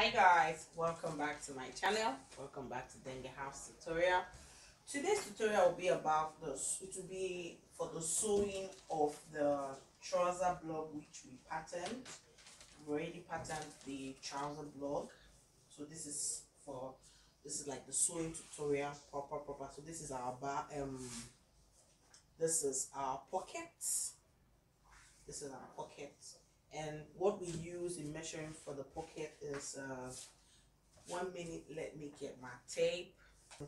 Hi guys, welcome back to my channel. Welcome back to Dengue House tutorial. Today's tutorial will be about this. It will be for the sewing of the trouser block which we patterned. We already patterned the trouser block, so this is like the sewing tutorial proper. So this is our this is our pocket. This is our pocket, and what we use in measuring for the pocket is 1 minute. Let me get my tape.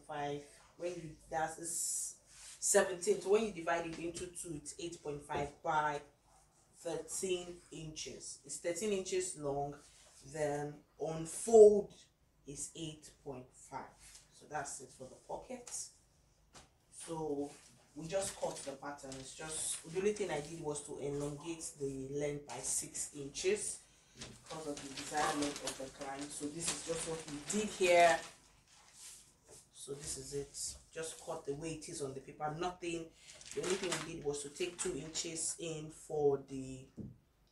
5. When you that's is 17. So when you divide it into 2, it's 8.5 by 13 inches. It's 13 inches long. Then on fold is 8.5. So that's it for the pocket. So we just cut the pattern. It's just the only thing I did was to elongate the length by 6 inches because of the desired length of the client. So this is just what we did here. So this is it. Just cut the way it is on the paper. Nothing. The only thing we did was to take 2 inches in for the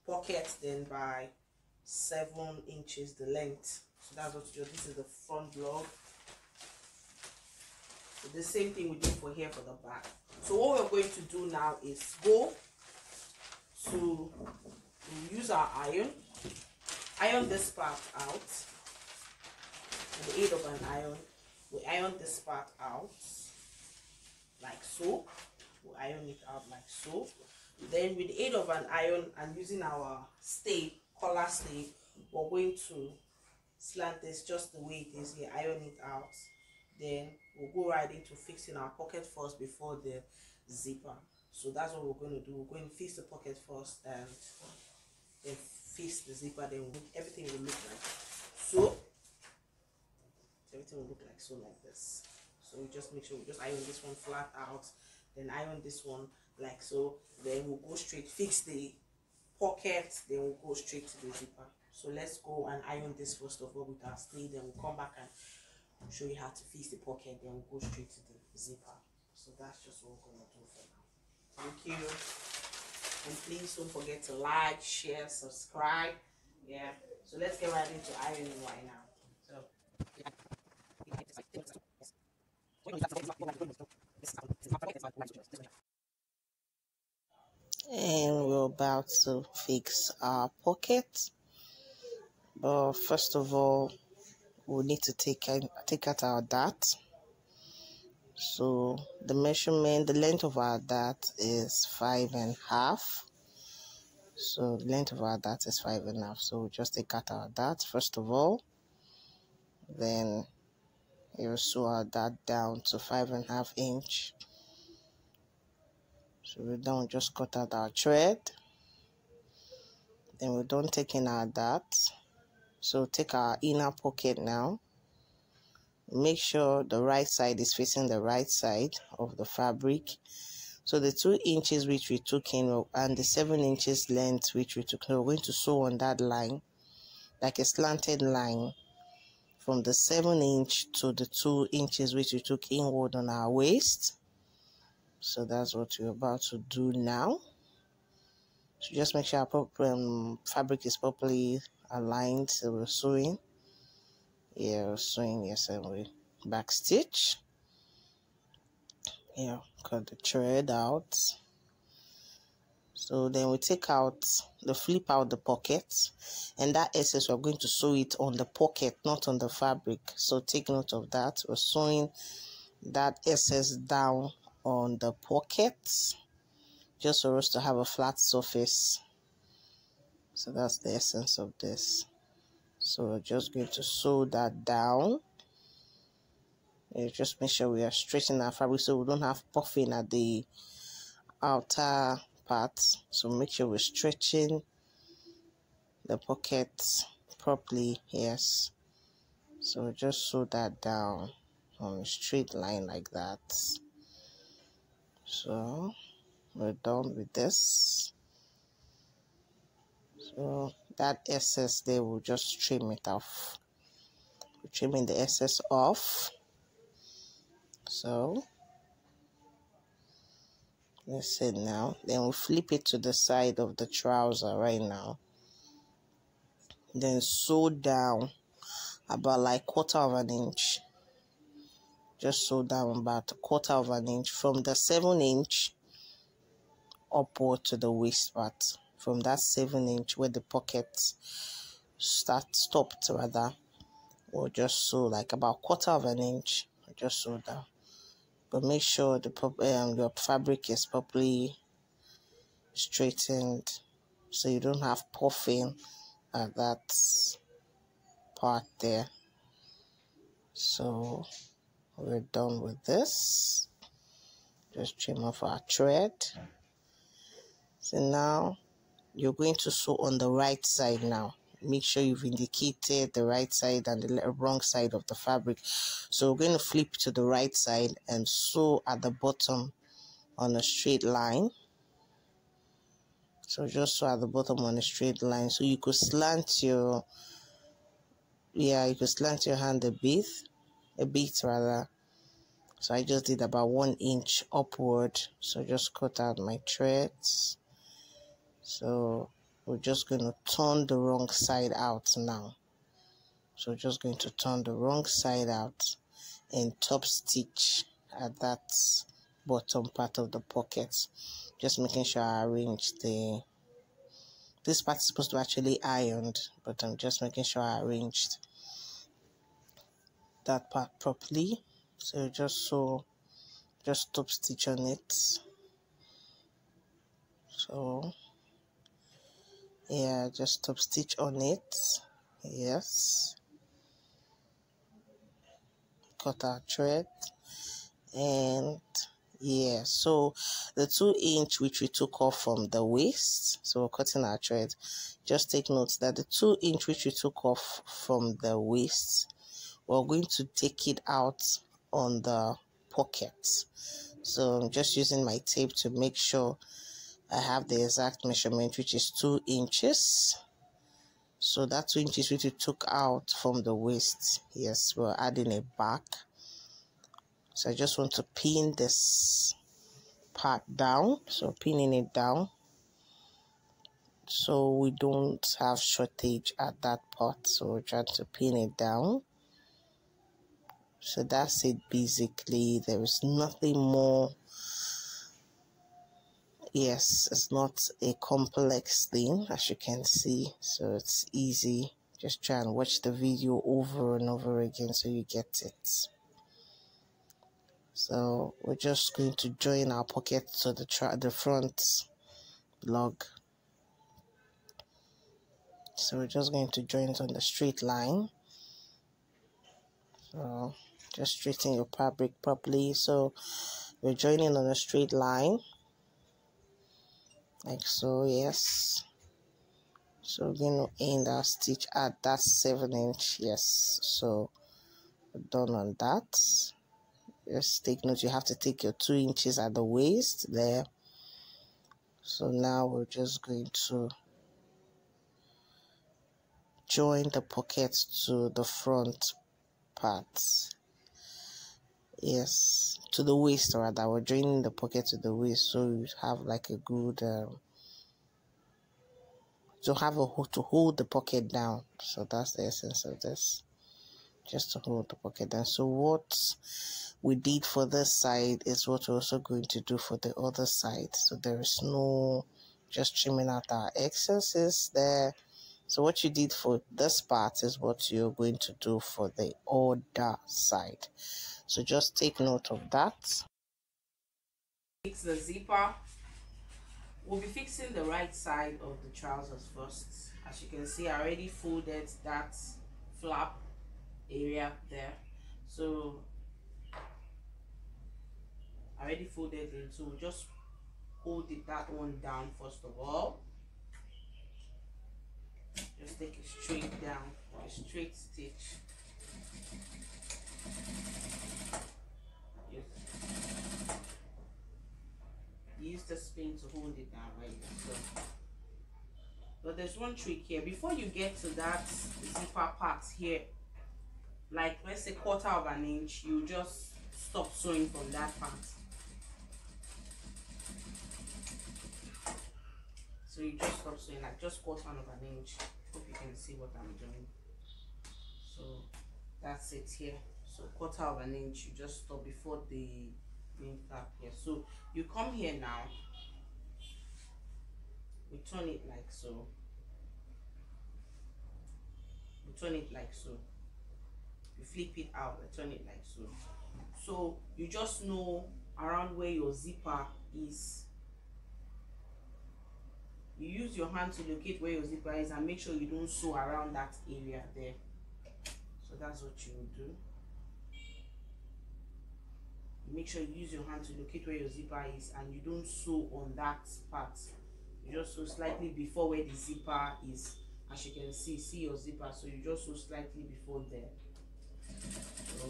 pocket, then by 7 inches the length. So that's what you do. This is the front block. So the same thing we did for here for the back. So what we're going to do now is go to use our iron this part out. With the aid of an iron, we iron this part out like so. We iron it out like so. Then with the aid of an iron and using our collar stay, we're going to slant this just the way it is here, iron it out. Then we'll go right into fixing our pocket first before the zipper. So that's what we're going to do. We're going to fix the pocket first and then fix the zipper. Then everything will look like so. Everything will look like so, like this. So we just make sure we just iron this one flat out, then iron this one like so. Then we'll go straight, fix the pocket, then we'll go straight to the zipper. So let's go and iron this first of all with our stay. Then we'll come back and show you how to fix the pocket, then we'll go straight to the zipper. So that's just what we're going to do for now. Thank you, and please don't forget to like, share, subscribe. Yeah, so let's get right into ironing right now. So and we're about to fix our pocket, but first of all we'll need to take out our dart. So the measurement, the length of our dart is 5.5. So the length of our dart is 5.5. So we'll just take out our dart first of all. Then you'll sew our dart down to 5.5 inch. So we're done, just cut out our thread. Then we're done taking our dart. So take our inner pocket now. Make sure the right side is facing the right side of the fabric. So the 2 inches which we took in and the 7 inches length which we took in, we're going to sew on that line, like a slanted line, from the 7 inch to the 2 inches which we took inward on our waist. So that's what we're about to do now. So just make sure our fabric is properly aligned. So we're sewing. Yeah, we're sewing. Yes, and we back stitch. Yeah, cut the thread out. So then we take out flip out the pocket, and that excess we're going to sew it on the pocket, not on the fabric. So take note of that. We're sewing that excess down on the pocket, just for us to have a flat surface. So that's the essence of this. So we're just going to sew that down. And just make sure we are straightening our fabric so we don't have puffing at the outer part. So make sure we're stretching the pocket properly. Yes. So just sew that down on a straight line like that. So we're done with this. So that excess there, we'll just trim it off. We're trimming the excess off. So that's it now. Then we'll flip it to the side of the trouser right now. Then sew down about like 1/4 inch. Just sew down about 1/4 inch from the 7-inch upward to the waist part. From that 7-inch where the pocket stopped rather, or just sew like about 1/4 inch. Just sew down, but make sure the your fabric is properly straightened, so you don't have puffing at that part there. So we're done with this. Just trim off our thread. So now you're going to sew on the right side now. Make sure you've indicated the right side and the wrong side of the fabric. So we're going to flip to the right side and sew at the bottom on a straight line. So just sew at the bottom on a straight line. So you could slant your hand a bit rather. So I just did about 1 inch upward. So just cut out my threads. So we're just going to turn the wrong side out now. So just going to turn the wrong side out and top stitch at that bottom part of the pocket. Just making sure I arrange this part is supposed to actually ironed, but I'm just making sure I arranged that part properly. So just top stitch on it. So yeah, just top stitch on it. Yes. Cut our thread, and yeah, so the 2-inch which we took off from the waist, so we're cutting our thread. Just take note that the 2-inch which we took off from the waist, we're going to take it out on the pocket. So I'm just using my tape to make sure I have the exact measurement, which is 2 inches. So that 2 inches which we took out from the waist, yes, we're adding it back. So I just want to pin this part down, so pinning it down so we don't have shortage at that part. So we're trying to pin it down. So that's it basically. There is nothing more. Yes, it's not a complex thing, as you can see, so it's easy. Just try and watch the video over and over again so you get it. So we're just going to join our pocket to the front log. So we're just going to join it on the straight line. So just straighten your fabric properly. So we're joining on a straight line, like so. Yes. So we're going to end our stitch at that 7-inch. Yes. So we're done on that. Just take note, you have to take your 2 inches at the waist there. So now we're just going to join the pocket to the front part. Yes, to the waist rather. We're joining the pocket to the waist, so you have like a good to hold the pocket down. So that's the essence of this, just to hold the pocket down. So what we did for this side is what we're also going to do for the other side. So there is no just trimming out our excesses there. So what you did for this part is what you're going to do for the other side. So just take note of that. Fix the zipper. We'll be fixing the right side of the trousers first. As you can see, I already folded that flap area there. So I already folded it, so we'll just hold that one down first of all. Just take it straight down, a straight stitch. Yes. Use the spin to hold it down like this. So, but there's one trick here. Before you get to that zipper part here, like let's say 1/4 inch, you just stop sewing from that part. So you just stop sewing, like just 1/4 inch. Hope you can see what I'm doing. So That's it here. So 1/4 inch, you just stop before the main flap here. So you come here now, we turn it like so, we turn it like so, you flip it out, I turn it like so. So you just know around where your zipper is. You use your hand to locate where your zipper is and make sure you don't sew around that area there. So that's what you will do. Make sure you use your hand to locate where your zipper is and you don't sew on that part. You just sew slightly before where the zipper is. As you can see your zipper, so you just sew slightly before there. So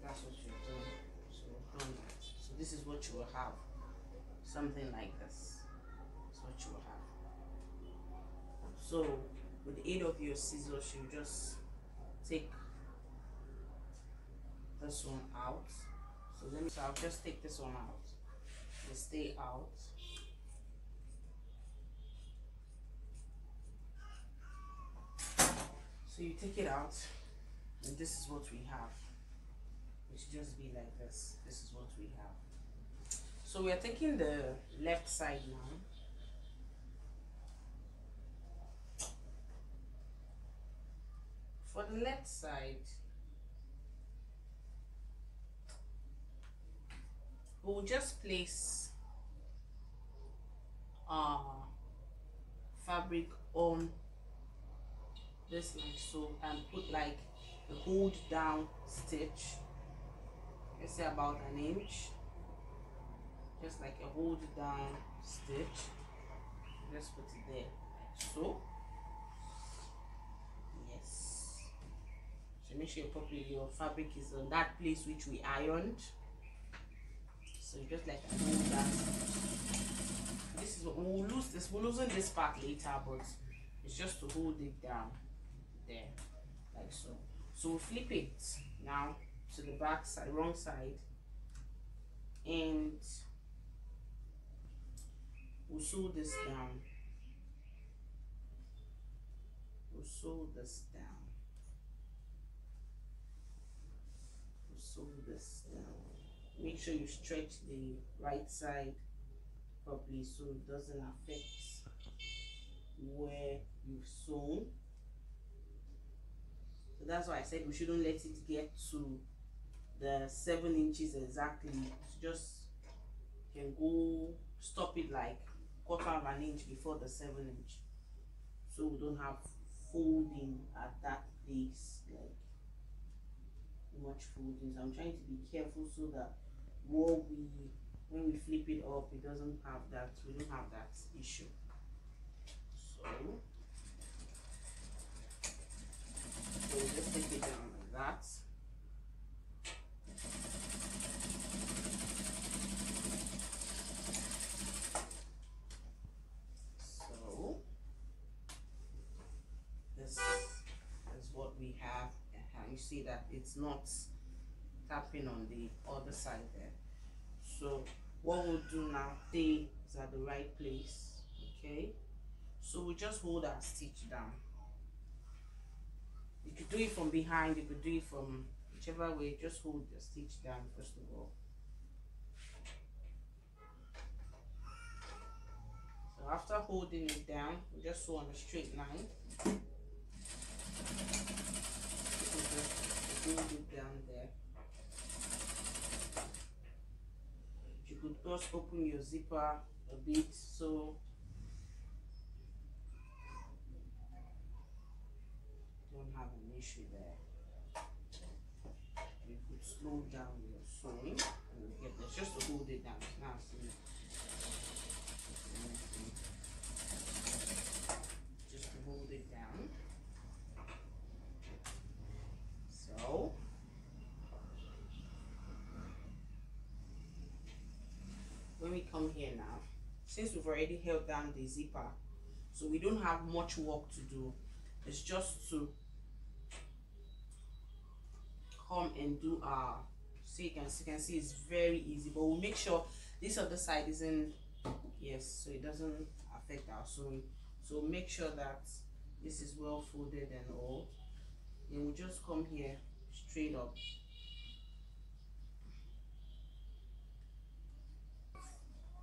that's what you're doing. So done that. So this is what you will have. Something like this. That's what you will have. So with the aid of your scissors, you just take this one out. So I'll just take this one out. They stay out. So you take it out, and this is what we have. It should just be like this. This is what we have. So we are taking the left side now. For the left side, we'll just place fabric on this like so, and put like a hold down stitch, let's say about 1 inch, just like a hold down stitch. Just put it there like so. Yes, so make sure your fabric is on that place which we ironed. So you just like hold that. This is what we'll lose this. We'll loosen this part later, but it's just to hold it down there, like so. So we'll flip it now to the back side, wrong side, and we'll sew this down. We'll sew this down. We'll sew this down. Make sure you stretch the right side properly so it doesn't affect where you've sewn. So that's why I said we shouldn't let it get to the 7 inches exactly. So just can go stop it like 1/4 inch before the 7 inch, so we don't have folding at that place, like much folding. So I'm trying to be careful so that when we flip it up, it doesn't have that, we don't have that issue. So we'll just take it down like that. So this is what we have, and you see that it's not tapping on the other side there. So what we'll do now, stay is at the right place. Okay, so we just hold our stitch down. You could do it from behind, you could do it from whichever way. Just hold the stitch down first of all. So after holding it down, we just sew on a straight line. Just hold it down there. You could just open your zipper a bit so don't have an issue there. You could slow down your sewing and get this just to hold it down. Now see, just to hold it down. So when we come here now, since we've already held down the zipper, so we don't have much work to do. It's just to come and do our So you can see it's very easy, but we'll make sure this other side isn't, yes, so it doesn't affect our sewing. So make sure that this is well folded and all. And we'll just come here straight up,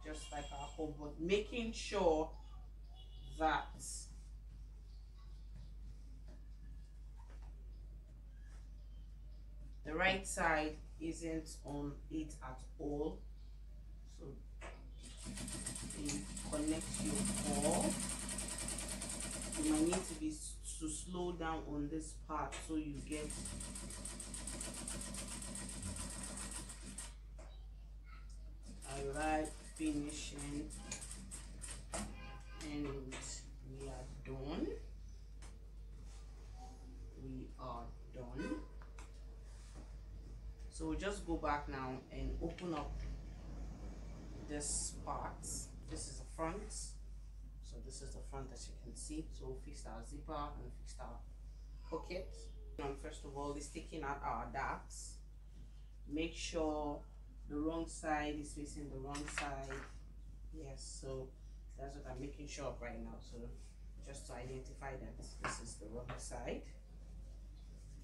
just like our hole, but making sure that the right side isn't on it at all. So you connect your ball. You might need to slow down on this part so you get a right finishing, and we are done. We are done. So we'll just go back now and open up this part. This is the front. So this is the front, as you can see. So we fixed our zipper and fixed our pocket. And first of all, is taking out our darts. Make sure the wrong side is facing the wrong side. Yes, so that's what I'm making sure of right now. So just to identify that this is the wrong side.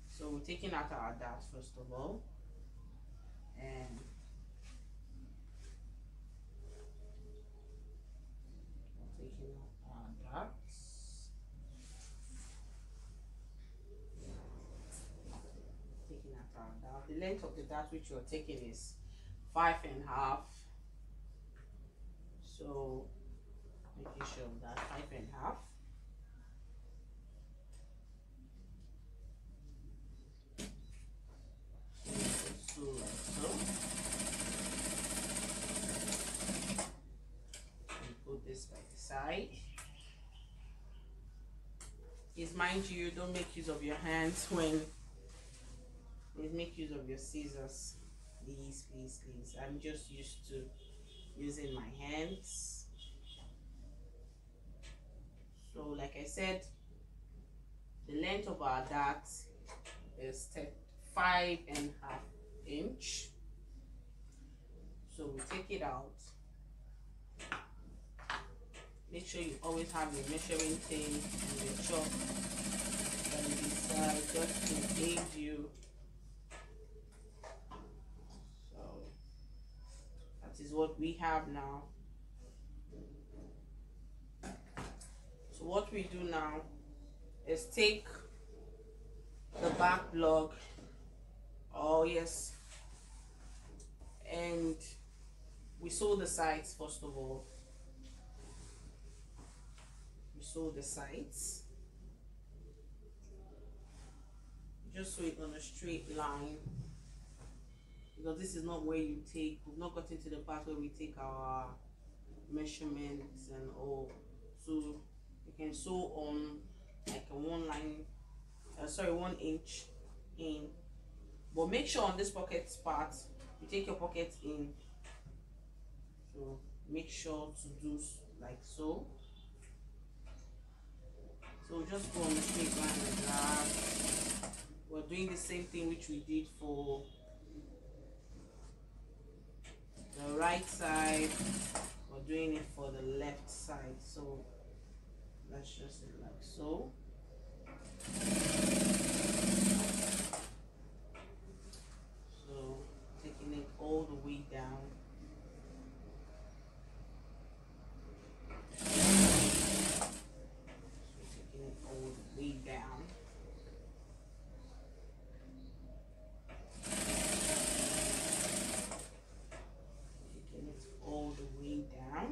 So we're taking out our darts first of all, and taking out our darts, taking out our dart. The length of the dart which you're taking is 5.5. So making sure of that 5.5. So like so. And put this by the side. Please mind you, don't make use of your hands when, please make use of your scissors. Please, please, please. I'm just used to using my hands. So like I said, the length of our dart is 5.5 inch. So we take it out. Make sure you always have your measuring tape and your chalk on the side just to aid you. So that is what we have now. So what we do now is take the back block, oh yes, and we sew the sides first of all. We sew the sides. Just sew it on a straight line, because this is not where you take, we've not gotten to the part where we take our measurements and all. So you can sew on like a 1 inch in, but make sure on this pocket part you take your pocket in. So make sure to do like so. So just go on the straight line like that. We're doing the same thing which we did for the right side. We're doing it for the left side. So let's just do it like so. So taking it all the way down. All the way down. Taking it all the way down.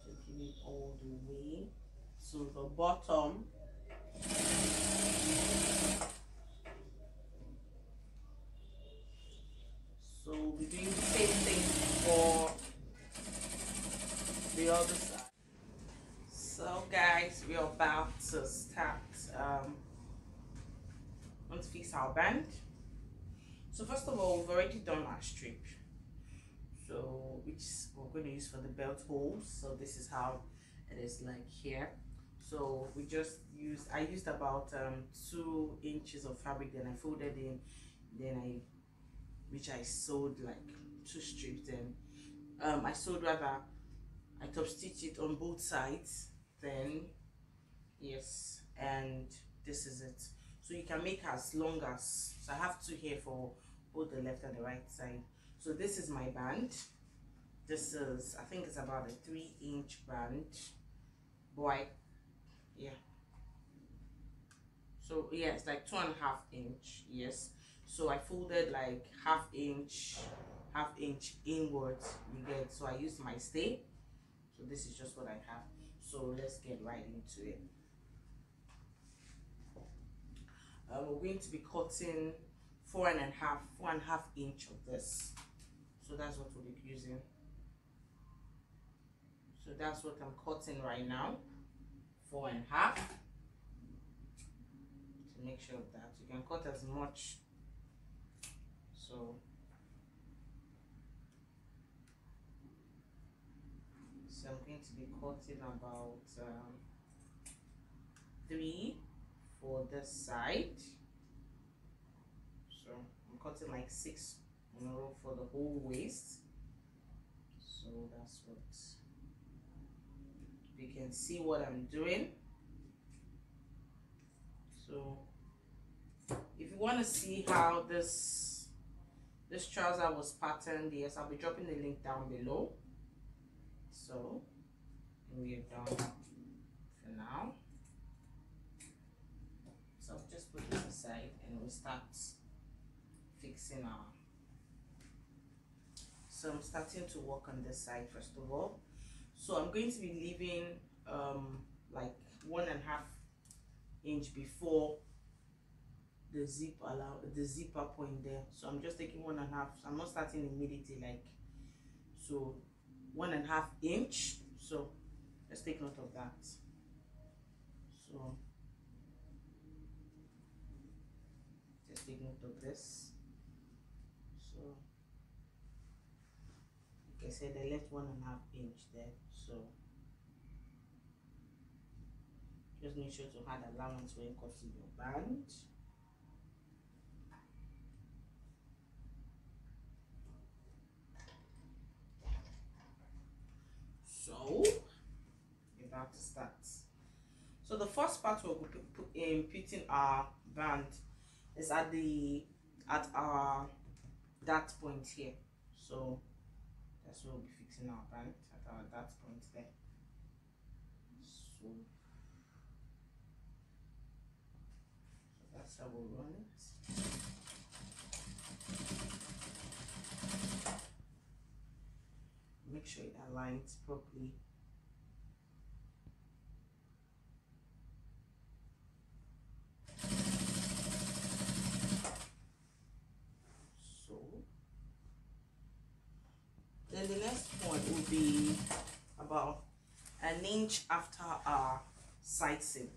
Taking it all the way to the bottom. So we're doing the same thing for the other side. So guys, we're about to start want to fix our band. So first of all, we've already done our strip, so which we're going to use for the belt holes. So this is how it is like here. So we just used, I used about 2 inches of fabric, then I folded in, then which I sewed like 2 strips, then I sewed, rather I top stitch it on both sides, then yes, and this is it. So you can make as long as, so I have 2 here for both the left and the right side. So this is my band. This is, I think it's about a 3-inch band, but yeah, so yeah, it's like 2.5 inch, yes. So I folded like half inch inwards, you get. So I used my stay. So this is just what I have. So let's get right into it. We're going to be cutting 4.5 inch of this. So that's what we'll be using. So that's what I'm cutting right now, 4.5. To make sure of that, you can cut as much. So I'm going to be cutting about 3 for this side. So I'm cutting like 6 in a row for the whole waist. So that's what you can see what I'm doing. So if you want to see how this trouser was patterned, yes, I'll be dropping the link down below. So we are done for now. So I'll just put this aside and we'll start fixing our. So I'm starting to work on this side first of all. So I'm going to be leaving like 1.5 inch before the zipper point there. So I'm just taking 1.5. So I'm not starting immediately, like, so 1.5 inch. So let's take note of that. So just take note of this. So like I said, I left 1.5 inch there. So just make sure to add allowance when cutting your band. So we're about to start. So the first part we'll be putting our band is at our dart point here. So that's where we'll be fixing our band, at our dart point there. So that's how we'll run it. Make sure it aligns properly. So then the next point will be about 1 inch after our side seam.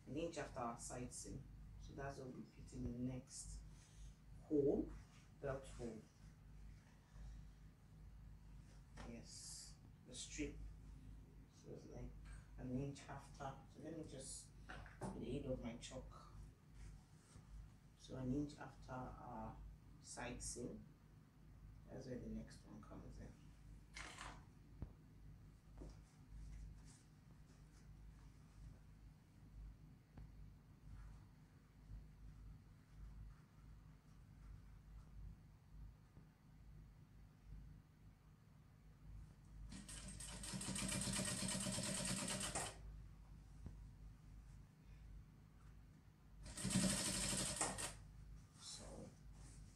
1 inch after our side seam. So that's what we'll be putting the next hole, belt hole. Yes, the strip. So it's like 1 inch after. So let me just, with the aid of my chalk. So 1 inch after our side seam. That's where the next one comes in.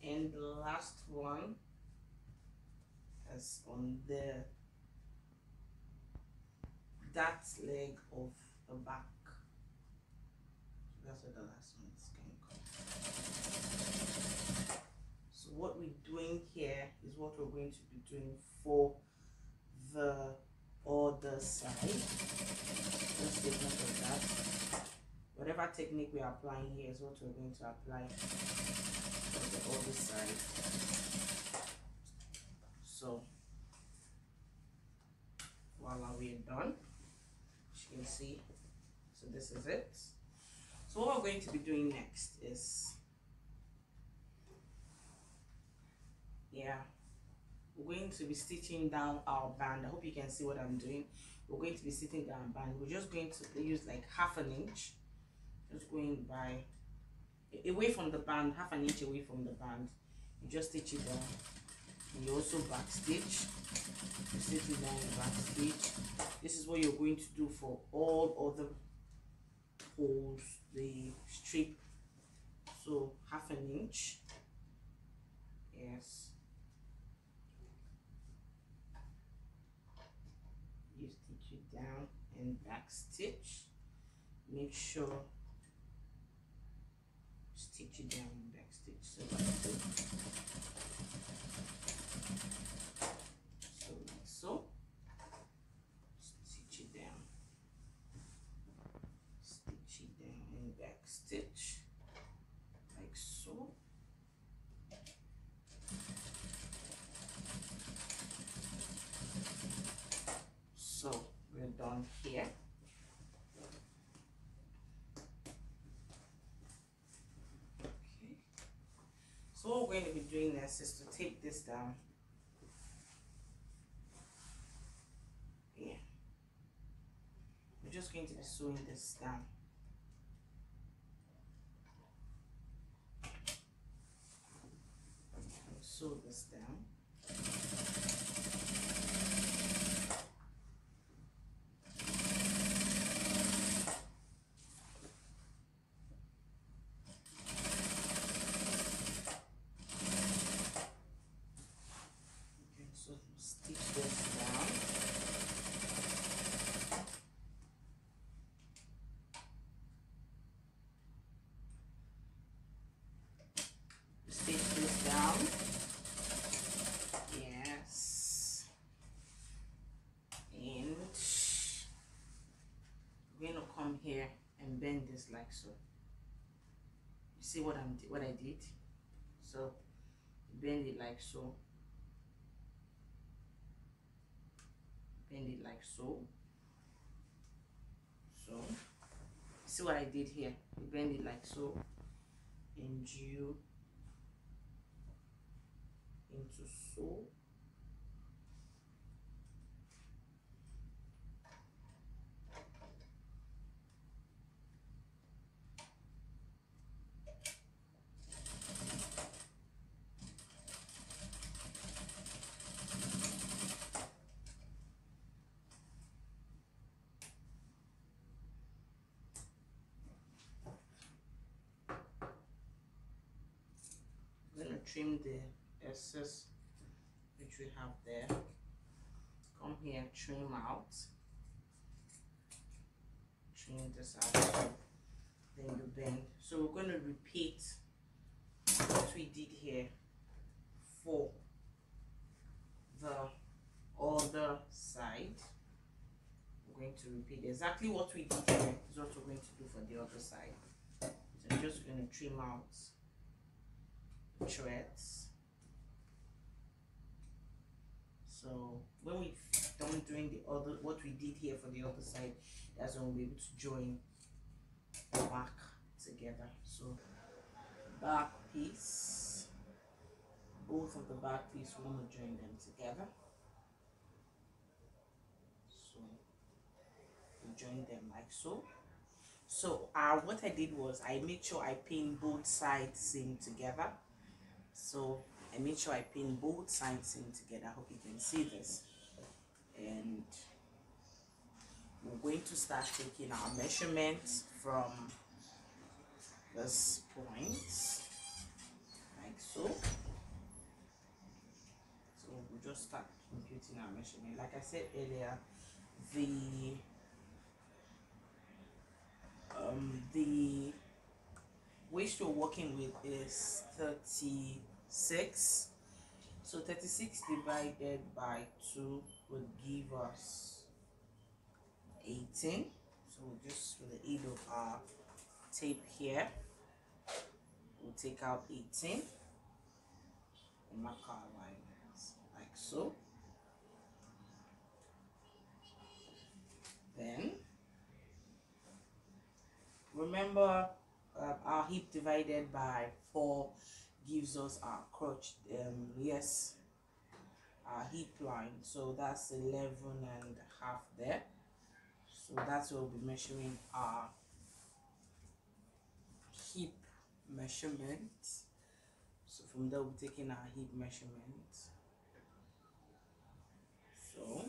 And the last one is on that leg of the back. So that's where the last one is going to come. So what we're doing here is what we're going to be doing for the other side. Let's take note of that. Whatever technique we are applying here is what we're going to apply on the other side. So while we're done, can see. So this is it. So what we're going to be doing next is, we're going to be stitching down our band. I hope you can see what I'm doing. We're going to be stitching down band. We're just going to use like half an inch, just going by away from the band, half an inch away from the band. You just stitch it down. And you also back stitch. You stitch it down, back stitch. This is what you're going to do for all other holes, the strip. So half an inch. Yes. You stitch it down and back stitch. Make sure stitch it down and back stitch. So like so. Stitch it down. Stitch it down and back stitch. Like so. So we're done here. Okay. So what we're going to be doing next is to tape this down. Yeah. We're just going to be sewing this down. Sew this down. So stitch this down. Stitch this down. Yes. And we're going to come here and bend this like so. You see what I did? So bend it like so. Bend it like so. So see what I did here? You bend it like so, and you into so. I'm going to trim the excess which we have there. Come here, trim out. Trim this out. Then you bend. So we're going to repeat what we did here for the other side. We're going to repeat exactly what we did here is what we're going to do for the other side. So I'm just going to trim out threads. So when we've done doing the other, what we did here for the other side, that's when we'll be able to join the back together. So back piece, both of the back piece, we want to join them together. So we join them like so. So what I did was I made sure I pin both sides same together. So I made sure I pin both sides in together. I hope you can see this. And we're going to start taking our measurements from this point, like so. So we'll just start computing our measurement. Like I said earlier, the waist you're working with is 36. So 36 divided by 2 would give us 18. So we'll just, with the aid of our tape here, we'll take out 18 and mark our lines like so. Then remember our hip divided by 4 gives us our crotch, yes, our hip line. So that's 11.5 there. So that's what we'll be measuring our hip measurement. So from there we'll be taking our hip measurement. So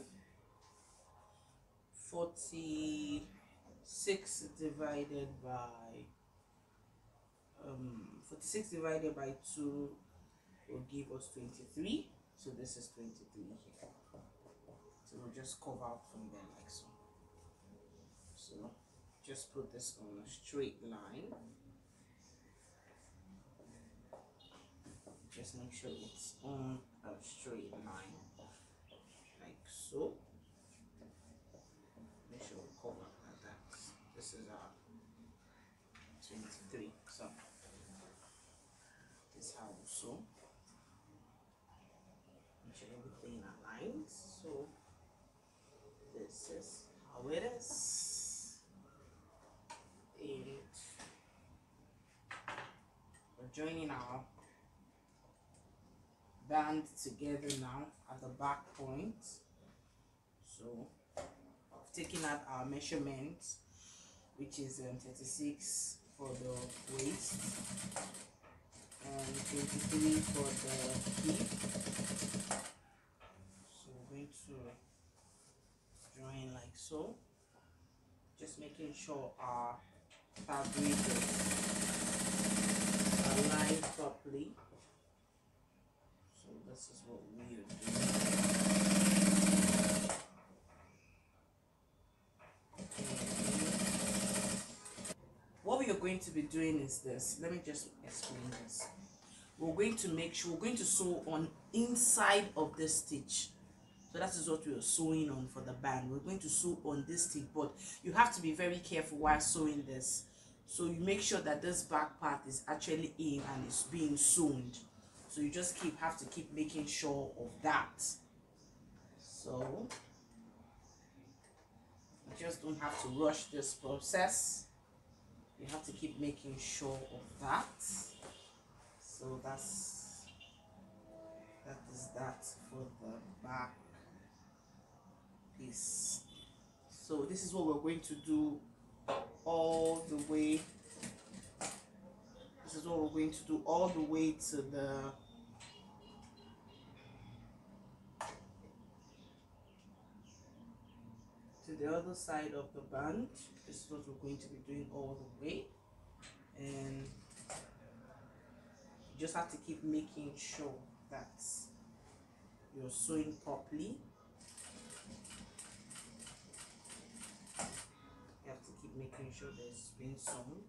46 divided by 2 will give us 23. So this is 23 here. So we'll just cover out from there like so. So just put this on a straight line. Just make sure it's on a straight line like so. Make sure we cover like that. This is our 23. So this is how we sew. Make sure everything aligns. So this is how it is. And we're joining our band together now at the back point. So I've taken out our measurement, which is 36 for the waist and 23 for the hip. So we're going to join like so, just making sure our fabric is aligned properly. So this is what we are doing. What we are going to be doing is this. Let me just explain this. We're going to make sure we're going to sew on inside of this stitch. So that is what we are sewing on for the band. We're going to sew on this stitch, but you have to be very careful while sewing this. So you make sure that this back part is actually in and it's being sewn. So you just have to keep making sure of that. So you just don't have to rush this process. You have to keep making sure of that. So that is that for the back piece. So this is what we're going to do all the way. This is what we're going to do all the way to the other side of the band. This is what we're going to be doing all the way, and you just have to keep making sure that you're sewing properly. You have to keep making sure that it's being sewn.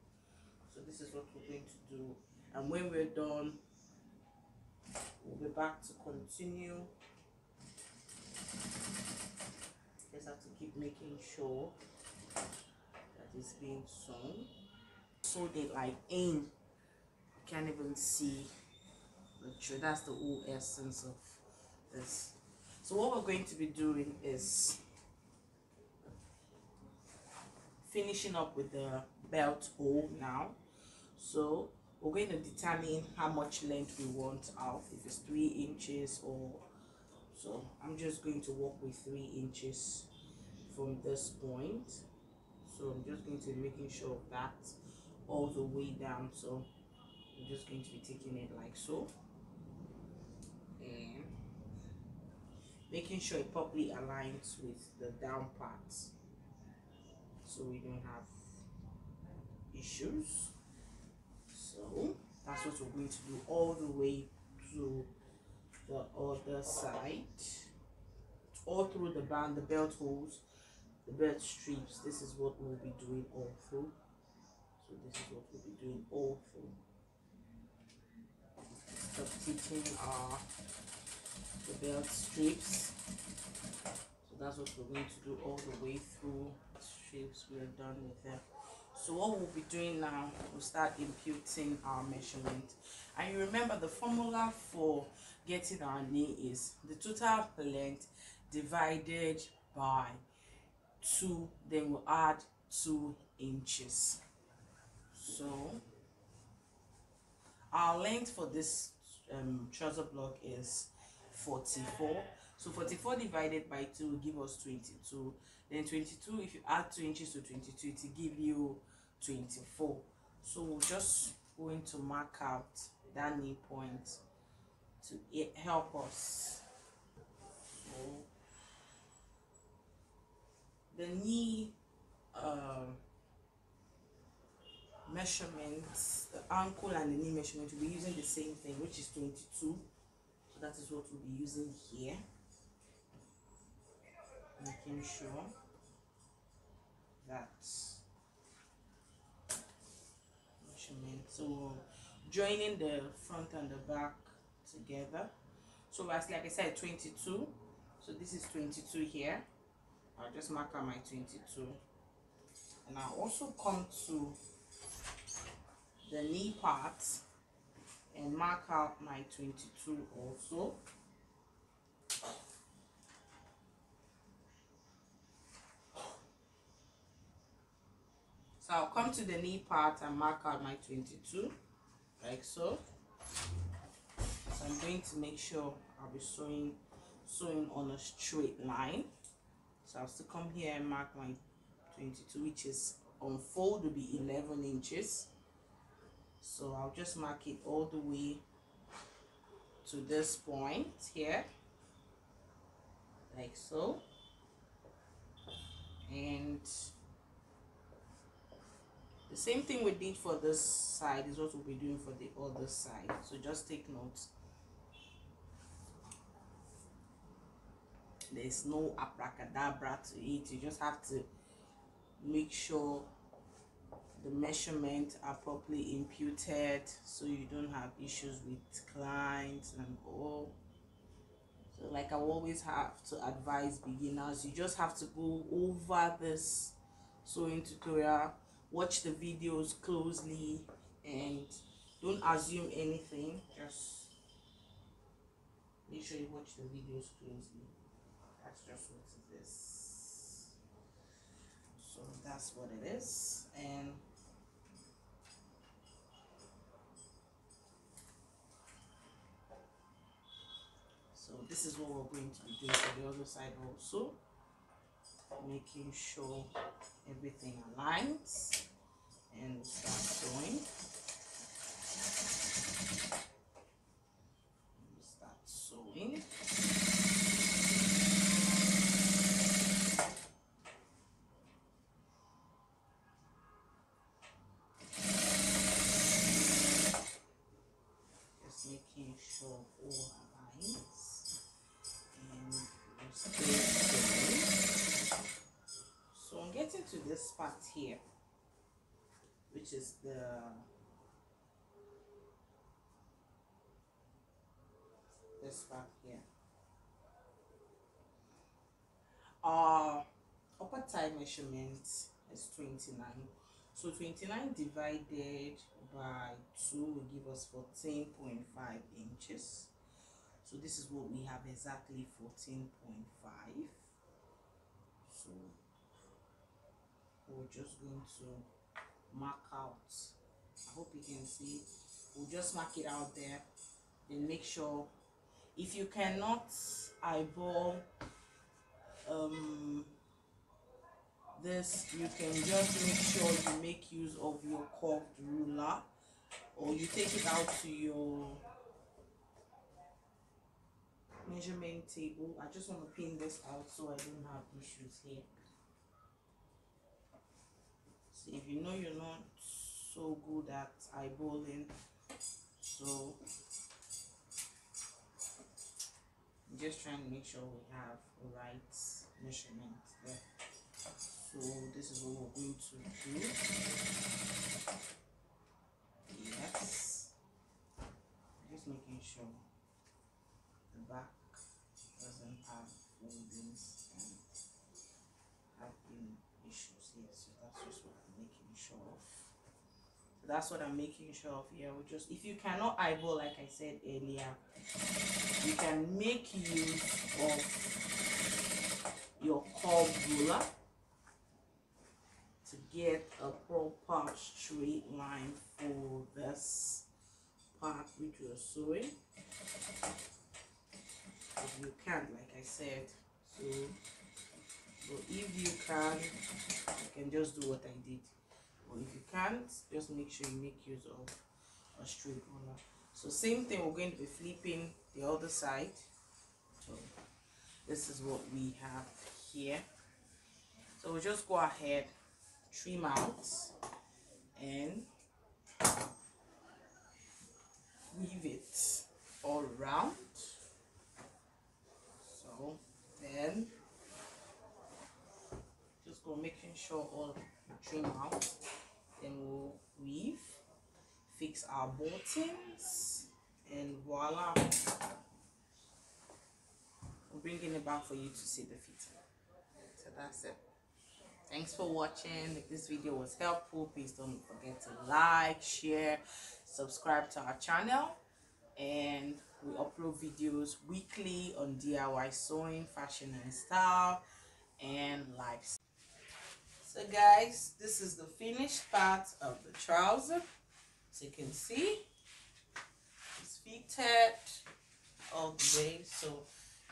So this is what we're going to do, and when we're done, we'll be back to continue. Just have to keep making sure that it's being sewn. Sewed it like in. You can't even see the tree. That's the whole essence of this. So what we're going to be doing is finishing up with the belt hole now. So we're going to determine how much length we want out, if it's 3 inches or so. I'm just going to work with 3 inches from this point. So I'm just going to be making sure of that all the way down. So I'm just going to be taking it like so and making sure it properly aligns with the down parts, so we don't have issues. So that's what we're going to do all the way to the other side, all through the band, the belt holes, the belt strips. This is what we'll be doing all through. So this is what we'll be doing all through. Substituting the belt strips. So that's what we're going to do all the way through. Strips, we're done with them. So what we'll be doing now, we'll start imputing our measurement. And you remember the formula for getting our knee is the total length divided by 2, then we'll add 2 inches. So our length for this trouser block is 44. So 44 divided by 2 will give us 22. Then 22, if you add 2 inches to 22, it will give you 24. So we're just going to mark out that knee point to help us. So the knee measurements, the ankle and the knee measurement, will be using the same thing, which is 22. So that is what we'll be using here. Making sure that measurement. So joining the front and the back together. So as like I said, 22. So this is 22 here. I'll just mark out my 22. And I'll also come to the knee part and mark out my 22 also. So I'll come to the knee part and mark out my 22, like so. So I'm going to make sure I'll be sewing on a straight line. So I'll still come here and mark my 22, which is on fold will be 11 inches. So I'll just mark it all the way to this point here, like so. And the same thing we did for this side is what we'll be doing for the other side. So just take note. There's no abracadabra to it. You just have to make sure the measurements are properly imputed so you don't have issues with clients and all. So like I always have to advise beginners, you just have to go over this sewing tutorial, watch the videos closely, and don't assume anything. Just make sure you watch the videos closely. That's just what it is. So that's what it is. And so this is what we're going to be doing for the other side also, making sure everything aligns, and we'll start sewing. Just making sure all aligns, and we'll stay sewing. So I'm getting to this part here, which is this part here. Our upper thigh measurement is 29. So 29 divided by 2 will give us 14.5 inches. So this is what we have, exactly 14.5. So we're just going to mark out. I hope you can see. We'll just mark it out there. Then make sure, if you cannot eyeball this, you can just make sure you make use of your curved ruler, or you take it out to your measurement table. I just want to pin this out so I don't have issues here. So if you know you're not so good at eyeballing, so I'm just trying to make sure we have the right measurement there. So this is what we're going to do. Yes, just making sure the back doesn't have foldings and having issues here. So that's just what I'm making sure of. So that's what I'm making sure of here. We just, if you cannot eyeball, like I said earlier, you can make use of your curved ruler to get a proper straight line for this part which you're sewing. If you can't, like I said, so but if you can just do what I did. But if you can't, just make sure you make use of a straight ruler. So same thing, we're going to be flipping the other side. So this is what we have here. So we'll just go ahead, trim out, and weave it all around. So then just go making sure all trim out, then we'll weave, fix our buttons, and voila, I'm bringing it back for you to see the fitting. So that's it. Thanks for watching. If this video was helpful, please don't forget to like, share, subscribe to our channel, and we upload videos weekly on DIY sewing, fashion and style, and lifestyle. So guys, this is the finished part of the trouser. As you can see, it's fitted all the way. So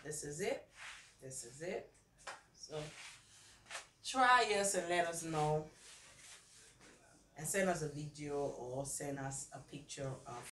this is it. This is it. So try us and let us know, and send us a video or send us a picture of